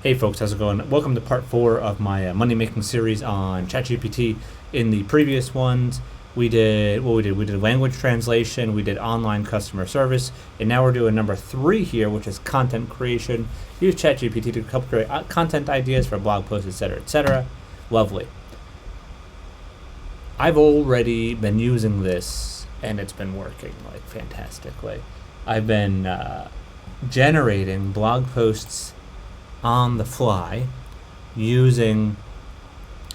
Hey folks, how's it going? Welcome to part 4 of my money making series on ChatGPT. In the previous ones, we did language translation, we did online customer service, and now we're doing number 3 here, which is content creation. Use ChatGPT to help create content ideas for blog posts, etc., etc. Lovely. I've already been using this, and it's been working like fantastically. I've been generating blog posts on the fly using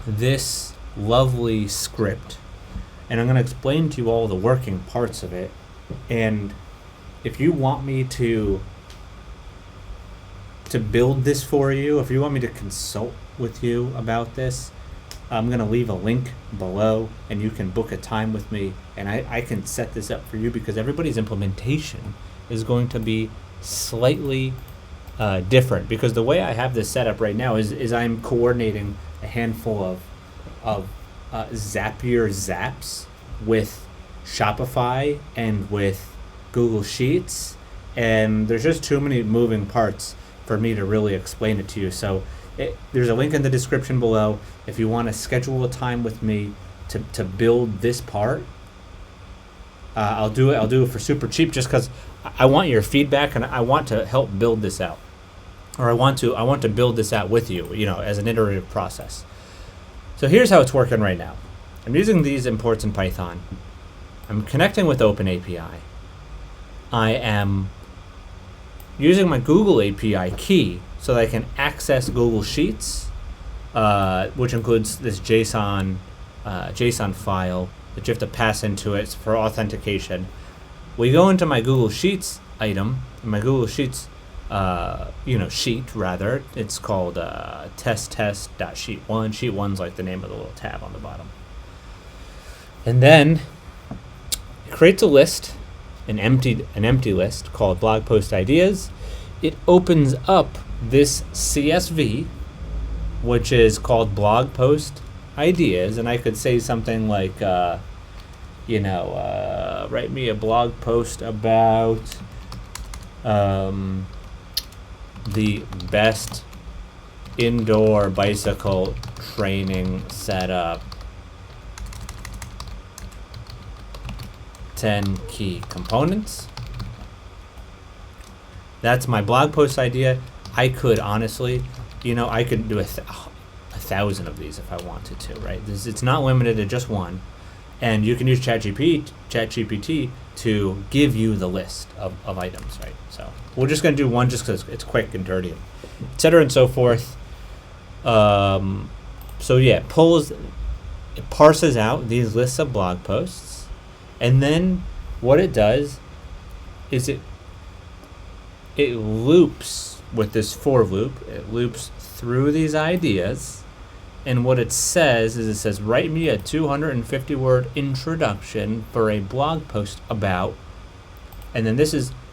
this lovely script, and I'm going to explain to you all the working parts of it. And if you want me to build this for you, if you want me to consult with you about this, I'm going to leave a link below and you can book a time with me, and I can set this up for you, because everybody's implementation is going to be slightly different, because the way I have this set up right now is I'm coordinating a handful of Zapier Zaps with Shopify and with Google Sheets, and there's just too many moving parts for me to really explain it to you. So there's a link in the description below if you want to schedule a time with me to build this part. I'll do it for super cheap, just because I want your feedback and I want to help build this out. Or I want to build this out with you, as an iterative process. So here's how it's working right now. I'm using these imports in Python. I'm connecting with OpenAPI. I am using my Google API key so that I can access Google Sheets, which includes this JSON file that you have to pass into it for authentication. We go into my Google Sheets item, my Google Sheets sheet rather. It's called test.sheet1. Sheet 1's like the name of the little tab on the bottom. And then it creates a list, an empty list called blog post ideas. It opens up this CSV, which is called blog post ideas, and I could say something like, write me a blog post about the best indoor bicycle training setup, 10 key components. That's my blog post idea. I could honestly, I could do a 1,000 of these if I wanted to, right? It's not limited to just one. And you can use ChatGPT to give you the list of items, right? So we're just going to do one just because it's quick and dirty, et cetera and so forth. It parses out these lists of blog posts, and then what it does is it loops with this for loop. It loops through these ideas. And what it says, write me a 250-word introduction for a blog post about, and then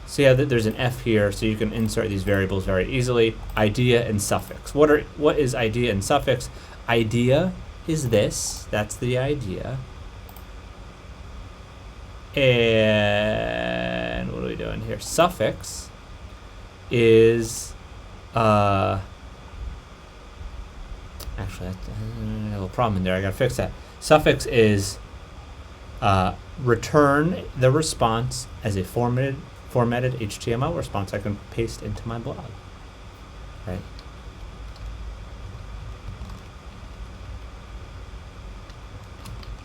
see how there's an F here, so you can insert these variables very easily. Idea and suffix. What is idea and suffix? Idea is this. That's the idea. And what are we doing here? Suffix is actually, I have a little problem in there. I gotta fix that. Suffix is return the response as a formatted HTML response I can paste into my blog. Right.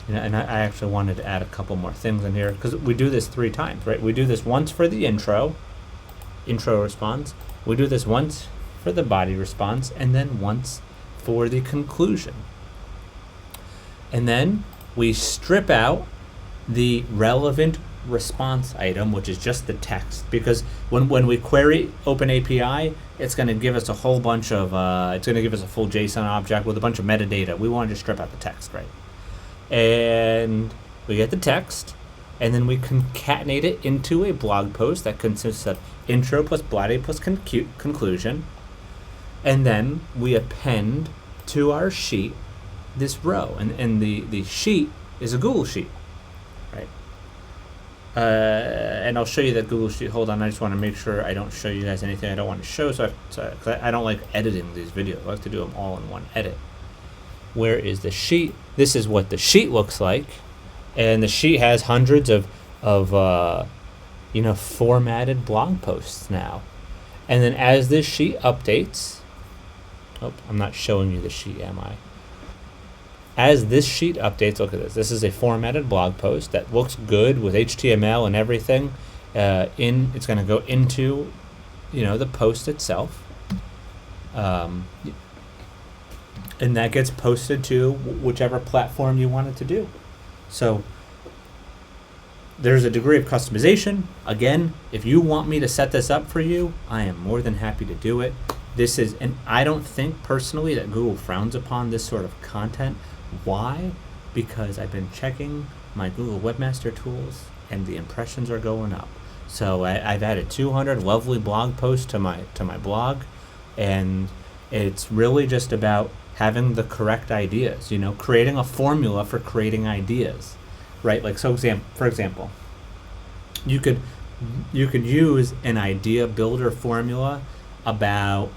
And I actually wanted to add a couple more things in here, because we do this 3 times, right? We do this once for the intro response. We do this once for the body response, and then once for the conclusion. And then we strip out the relevant response item, which is just the text, because when we query OpenAPI, it's going to give us a whole bunch of it's going to give us a full JSON object with a bunch of metadata. We wanted to strip out the text, right? And we get the text, and then we concatenate it into a blog post that consists of intro plus body plus conclusion. And then we append to our sheet this row, and the sheet is a Google sheet, right? And I'll show you that Google Sheet. Hold on, I just want to make sure I don't show you guys anything I don't want to show. So I don't like editing these videos. I like to do them all in one edit. Where is the sheet? This is what the sheet looks like, and the sheet has hundreds of formatted blog posts now. And then as this sheet updates, I'm not showing you the sheet, am I? As this sheet updates, look at this. This is a formatted blog post that looks good with HTML and everything. It's going to go into, the post itself, and that gets posted to whichever platform you want it to do. So there's a degree of customization. Again, if you want me to set this up for you, I am more than happy to do it. And I don't think personally that Google frowns upon this sort of content. Why? Because I've been checking my Google Webmaster Tools and the impressions are going up. So I've added 200 lovely blog posts to my blog, and it's really just about having the correct ideas, creating a formula for creating ideas, right? Like, so for example, you could use an idea builder formula about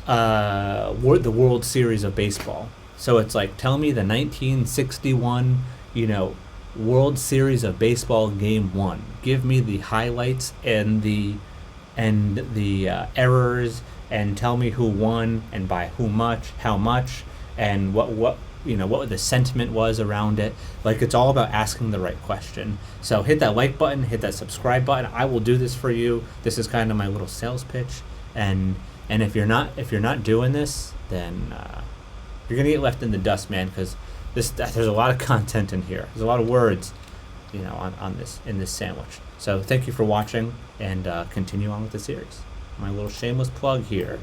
the World Series of Baseball. So it's like, tell me the 1961, World Series of Baseball Game 1. Give me the highlights and the errors, and tell me who won and by how much, and what the sentiment was around it. Like, it's all about asking the right question. So hit that like button, hit that subscribe button. I will do this for you. This is kind of my little sales pitch. And if you're not doing this, then you're gonna get left in the dust, man. Because there's a lot of content in here. There's a lot of words, in this sandwich. So thank you for watching, and continue on with the series. My little shameless plug here.